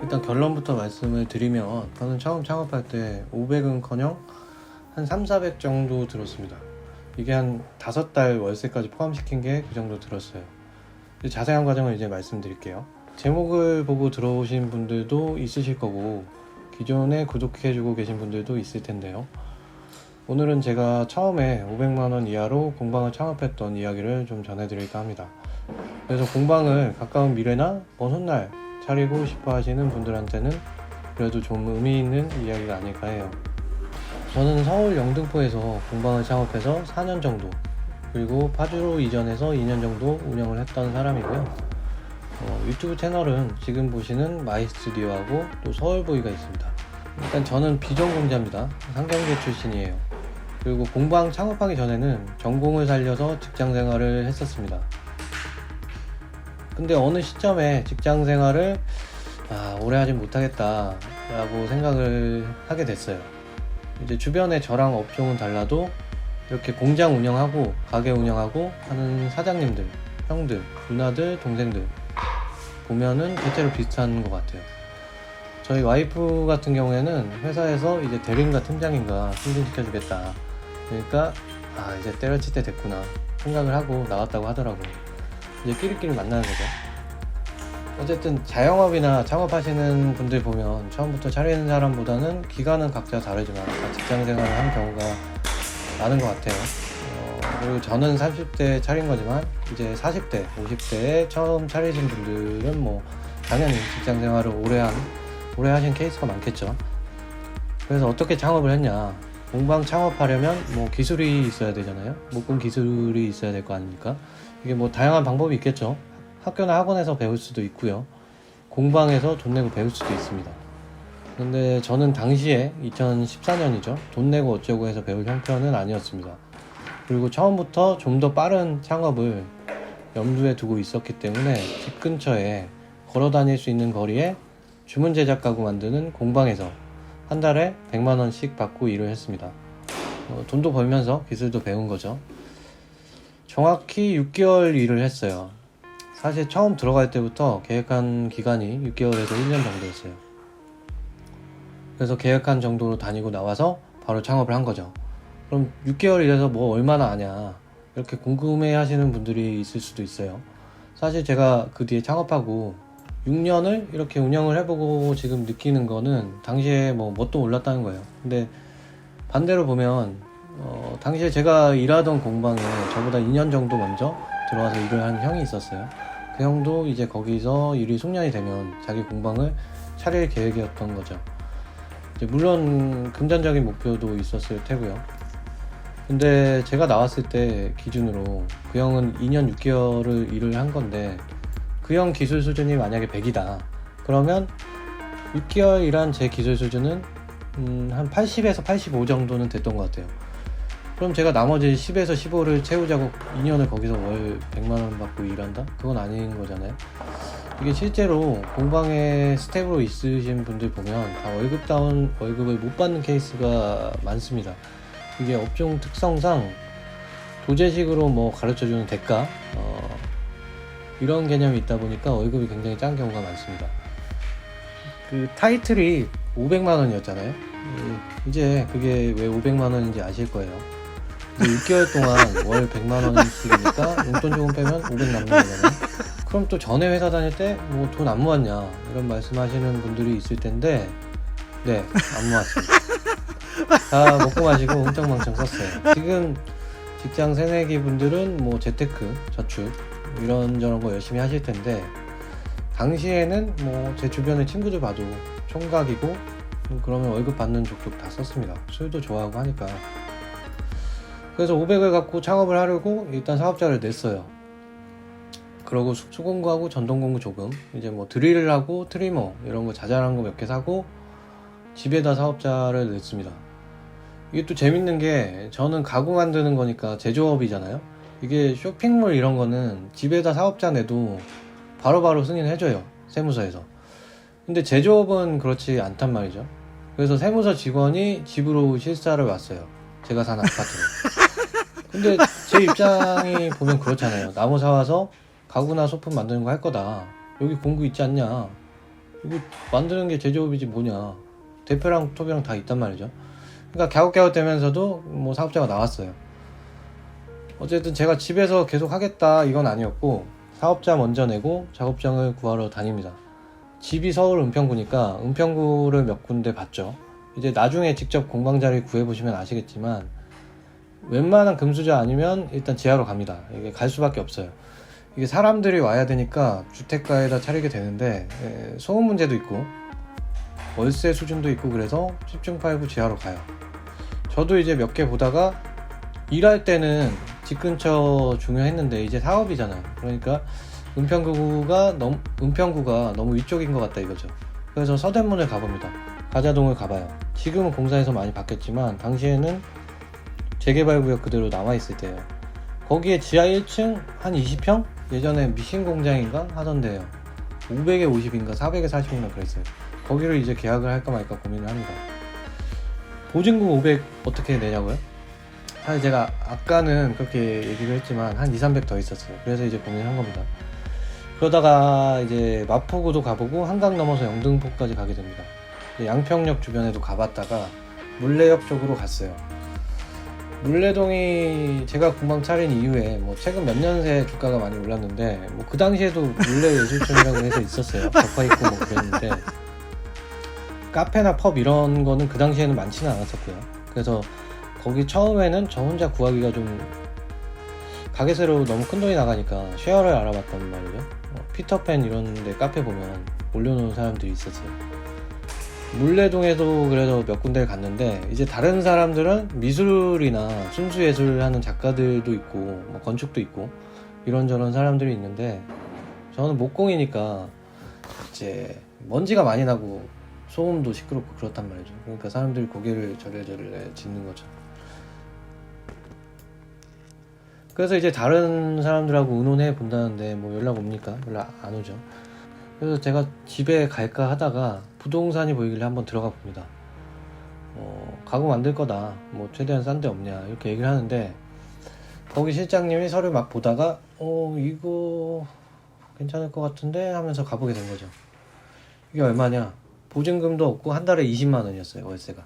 일단 결론부터 말씀을 드리면 저는 처음 창업할 때 500은커녕 한 3,400 정도 들었습니다. 이게 한 5달 월세까지 포함시킨 게 그 정도 들었어요. 자세한 과정을 이제 말씀드릴게요. 제목을 보고 들어오신 분들도 있으실 거고 기존에 구독해주고 계신 분들도 있을 텐데요. 오늘은 제가 처음에 500만원 이하로 공방을 창업했던 이야기를 좀 전해드릴까 합니다. 그래서 공방을 가까운 미래나 먼 훗날 차리고 싶어 하시는 분들한테는 그래도 좀 의미 있는 이야기가 아닐까 해요. 저는 서울 영등포에서 공방을 창업해서 4년 정도, 그리고 파주로 이전해서 2년 정도 운영을 했던 사람이고요. 유튜브 채널은 지금 보시는 마이스튜디오하고 또 서울보이가 있습니다. 일단 저는 비전공자입니다. 상경계 출신이에요. 그리고 공방 창업하기 전에는 전공을 살려서 직장생활을 했었습니다. 근데 어느 시점에 직장생활을 오래 하진 못하겠다 라고 생각을 하게 됐어요. 이제 주변에 저랑 업종은 달라도 이렇게 공장 운영하고 가게 운영하고 하는 사장님들, 형들, 누나들, 동생들 보면은 대체로 비슷한 것 같아요. 저희 와이프 같은 경우에는 회사에서 이제 대리인가 팀장인가 승진시켜주겠다, 그러니까 이제 때려칠 때 됐구나 생각을 하고 나왔다고 하더라고요. 이제 끼리끼리 만나는 거죠. 어쨌든 자영업이나 창업하시는 분들 보면 처음부터 차리는 사람보다는 기간은 각자 다르지만 다 직장생활을 한 경우가 많은 것 같아요. 그리고 저는 30대 차린 거지만 이제 40대, 50대에 처음 차리신 분들은 뭐 당연히 직장생활을 오래 하신 케이스가 많겠죠. 그래서 어떻게 창업을 했냐? 공방 창업하려면 뭐 기술이 있어야 되잖아요. 목공 기술이 있어야 될 거 아닙니까? 이게 뭐 다양한 방법이 있겠죠. 학교나 학원에서 배울 수도 있고요. 공방에서 돈 내고 배울 수도 있습니다. 근데 저는 당시에 2014년이죠. 돈 내고 어쩌고 해서 배울 형편은 아니었습니다. 그리고 처음부터 좀 더 빠른 창업을 염두에 두고 있었기 때문에 집 근처에 걸어 다닐 수 있는 거리에 주문 제작 가구 만드는 공방에서 한 달에 100만원씩 받고 일을 했습니다. 돈도 벌면서 기술도 배운 거죠. 정확히 6개월 일을 했어요. 사실 처음 들어갈 때부터 계획한 기간이 6개월에서 1년 정도였어요. 그래서 계획한 정도로 다니고 나와서 바로 창업을 한 거죠. 그럼 6개월 일해서 뭐 얼마나 아냐 이렇게 궁금해 하시는 분들이 있을 수도 있어요. 사실 제가 그 뒤에 창업하고 6년을 이렇게 운영을 해보고 지금 느끼는 거는 당시에 뭐 뭣도 몰랐다는 거예요. 근데 반대로 보면 당시에 제가 일하던 공방에 저보다 2년 정도 먼저 들어와서 일을 한 형이 있었어요. 그 형도 이제 거기서 일이 숙련이 되면 자기 공방을 차릴 계획이었던 거죠. 이제 물론 금전적인 목표도 있었을 테고요. 근데 제가 나왔을 때 기준으로 그 형은 2년 6개월을 일을 한 건데 그 형 기술 수준이 만약에 100이다 그러면 6개월 일한 제 기술 수준은 한 80에서 85 정도는 됐던 것 같아요. 그럼 제가 나머지 10에서 15를 채우자고 2년을 거기서 월 100만원 받고 일한다? 그건 아닌 거잖아요. 이게 실제로 공방에 스텝으로 있으신 분들 보면 다 월급다운 월급을 못 받는 케이스가 많습니다. 이게 업종 특성상 도제식으로 뭐 가르쳐주는 대가 이런 개념이 있다 보니까 월급이 굉장히 짠 경우가 많습니다. 그 타이틀이 500만원이었잖아요. 이제 그게 왜 500만원인지 아실 거예요. 6개월 동안 월 100만원씩이니까 용돈 조금 빼면 500 남는 거잖아요. 그럼 또 전에 회사 다닐 때 뭐 돈 안 모았냐 이런 말씀하시는 분들이 있을 텐데 네, 안 모았습니다. 다 먹고 마시고 흥청망청 썼어요. 지금 직장 새내기 분들은 뭐 재테크, 저축 이런저런 거 열심히 하실 텐데 당시에는 뭐 제 주변의 친구들 봐도 총각이고 그러면 월급 받는 족족 다 썼습니다. 술도 좋아하고 하니까. 그래서 500을 갖고 창업을 하려고 일단 사업자를 냈어요. 그러고 숙소 공구하고 전동 공구 조금, 이제 뭐 드릴을 하고 트리머 이런 거 자잘한 거 몇 개 사고 집에다 사업자를 냈습니다. 이게 또 재밌는 게 저는 가구 만드는 거니까 제조업이잖아요. 이게 쇼핑몰 이런 거는 집에다 사업자 내도 바로바로 승인해줘요, 세무서에서. 근데 제조업은 그렇지 않단 말이죠. 그래서 세무서 직원이 집으로 실사를 왔어요, 제가 사는 아파트로. 근데 제 입장이 보면 그렇잖아요. 나무 사와서 가구나 소품 만드는 거 할 거다, 여기 공구 있지 않냐, 이거 만드는 게 제조업이지 뭐냐. 대표랑 톱이랑 다 있단 말이죠. 그러니까 갸웃갸웃대면서도 뭐 사업자가 나왔어요. 어쨌든 제가 집에서 계속 하겠다 이건 아니었고, 사업자 먼저 내고 작업장을 구하러 다닙니다. 집이 서울 은평구니까 은평구를 몇 군데 봤죠. 이제 나중에 직접 공방 자리 구해보시면 아시겠지만 웬만한 금수저 아니면 일단 지하로 갑니다. 이게 갈 수밖에 없어요. 이게 사람들이 와야 되니까 주택가에다 차리게 되는데 소음 문제도 있고 월세 수준도 있고, 그래서 10층 팔고 지하로 가요. 저도 이제 몇 개 보다가 일할 때는 집 근처 중요했는데 이제 사업이잖아요. 그러니까 은평구가 너무 위쪽인 것 같다 이거죠. 그래서 서대문을 가봅니다. 가자동을 가봐요. 지금은 공사에서 많이 바뀌었지만 당시에는 재개발구역 그대로 남아있을 때예요. 거기에 지하 1층 한 20평? 예전에 미신 공장인가 하던데요. 500에 50인가 400에 40인가 그랬어요. 거기를 이제 계약을 할까 말까 고민을 합니다. 보증금 500 어떻게 내냐고요? 사실 제가 아까는 그렇게 얘기를 했지만 한 2, 300 더 있었어요. 그래서 이제 고민을 한 겁니다. 그러다가 이제 마포구도 가보고 한강 넘어서 영등포까지 가게 됩니다. 양평역 주변에도 가봤다가 물레역 쪽으로 갔어요. 물레동이 제가 공방 차린 이후에 뭐 최근 몇 년 새 주가가 많이 올랐는데 뭐 그 당시에도 물레예술촌이라고 해서 있었어요. 적화있고 뭐 그랬는데 카페나 펍 이런 거는 그 당시에는 많지는 않았었고요. 그래서 거기 처음에는 저 혼자 구하기가 좀 가게세로 너무 큰 돈이 나가니까 쉐어를 알아봤단 말이죠. 피터팬 이런 데 카페 보면 올려놓은 사람들이 있었어요. 물레동에도 그래서 몇 군데를 갔는데 이제 다른 사람들은 미술이나 순수예술 하는 작가들도 있고 뭐 건축도 있고 이런저런 사람들이 있는데 저는 목공이니까 이제 먼지가 많이 나고 소음도 시끄럽고 그렇단 말이죠. 그러니까 사람들이 고개를 저래저래 짖는 거죠. 그래서 이제 다른 사람들하고 의논해 본다는데 뭐 연락 옵니까? 연락 안 오죠. 그래서 제가 집에 갈까 하다가 부동산이 보이길래 한번 들어가 봅니다. 가구 만들 거다. 뭐 최대한 싼 데 없냐 이렇게 얘기를 하는데 거기 실장님이 서류 막 보다가 이거 괜찮을 것 같은데 하면서 가보게 된 거죠. 이게 얼마냐? 보증금도 없고 한 달에 20만 원이었어요, 월세가.